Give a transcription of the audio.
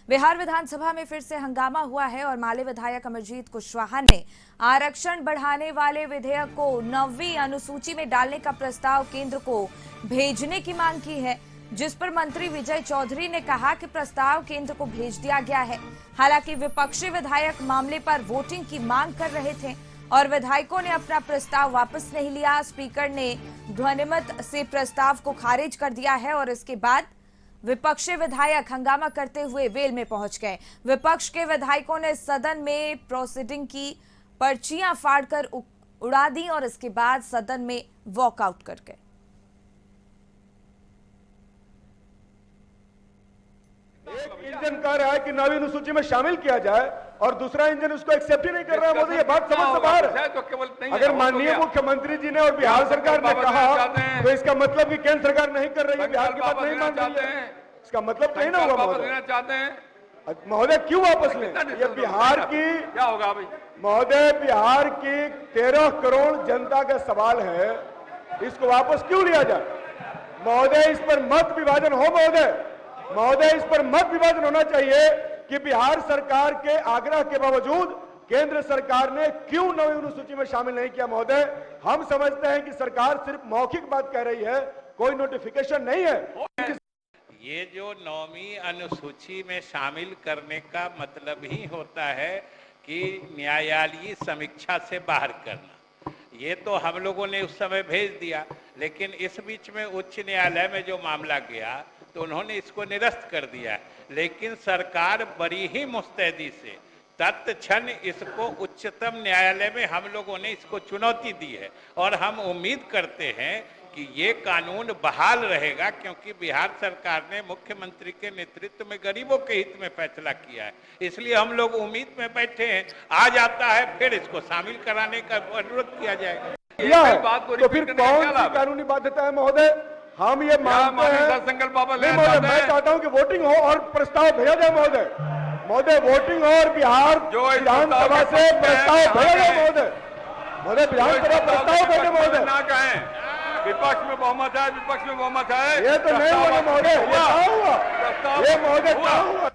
बिहार विधानसभा में फिर से हंगामा हुआ है और माले विधायक अमरजीत कुशवाहा ने आरक्षण बढ़ाने वाले विधेयक को 9वीं अनुसूची में डालने का प्रस्ताव केंद्र को भेजने की मांग की है, जिस पर मंत्री विजय चौधरी ने कहा कि प्रस्ताव केंद्र को भेज दिया गया है। हालांकि विपक्षी विधायक मामले पर वोटिंग की मांग कर रहे थे और विधायकों ने अपना प्रस्ताव वापस नहीं लिया। स्पीकर ने ध्वनिमत से प्रस्ताव को खारिज कर दिया है और इसके बाद विपक्षी विधायक हंगामा करते हुए वेल में पहुंच गए। विपक्ष के विधायकों ने सदन में प्रोसीडिंग की पर्चियां फाड़कर उड़ा दी और इसके बाद सदन में वॉकआउट कर गए। एक इंजन कह रहा है कि 9वीं अनुसूची में शामिल किया जाए और दूसरा इंजन उसको एक्सेप्ट ही नहीं कर रहा है। मोदी, ये बात समझ से बाहर है। अगर माननीय मुख्यमंत्री जी ने और बिहार सरकार ने कहा तो इसका मतलब कि केंद्र सरकार नहीं कर रही है, बिहार की बात नहीं मान रही है, इसका मतलब कहीं ना होगा। महोदय क्यों वापस लें? ये बिहार की क्या होगा भाई? महोदय, बिहार की 13 करोड़ जनता का सवाल है, इसको वापस क्यों लिया जाए? महोदय, इस पर मत विभाजन हो। महोदय, इस पर मत विभाजन होना चाहिए कि बिहार सरकार के आग्रह के बावजूद केंद्र सरकार ने क्यों 9वीं अनुसूची में शामिल नहीं किया। महोदय, हम समझते हैं कि सरकार सिर्फ मौखिक बात कह रही है, कोई नोटिफिकेशन नहीं है। ये जो 9वीं अनुसूची में शामिल करने का मतलब ही होता है कि न्यायालयीय समीक्षा से बाहर करना। ये तो हम लोगों ने उस समय भेज दिया, लेकिन इस बीच में उच्च न्यायालय में जो मामला गया तो उन्होंने इसको निरस्त कर दिया। लेकिन सरकार बड़ी ही मुस्तैदी से तत्क्षण इसको उच्चतम न्यायालय में हम लोगों ने इसको चुनौती दी है और हम उम्मीद करते हैं कि ये कानून बहाल रहेगा, क्योंकि बिहार सरकार ने मुख्यमंत्री के नेतृत्व में गरीबों के हित में फैसला किया है। इसलिए हम लोग उम्मीद में बैठे हैं, आ जाता है फिर इसको शामिल कराने का अनुरोध किया जाएगा। तो फिर कौन सी कानूनी बाध्यता है महोदय? हम ये मानते हैं, संकल्प मैं चाहता हूं कि वोटिंग हो और प्रस्ताव भेजा जाए। महोदय वोटिंग हो और बिहार विधानसभा से प्रस्ताव भेजा जाए। महोदय विधानसभा प्रस्ताव भेजे। महोदय ना कहें विपक्ष में बहुमत है, ये तो नहीं हुआ महोदय, ये महोदय क्या हुआ?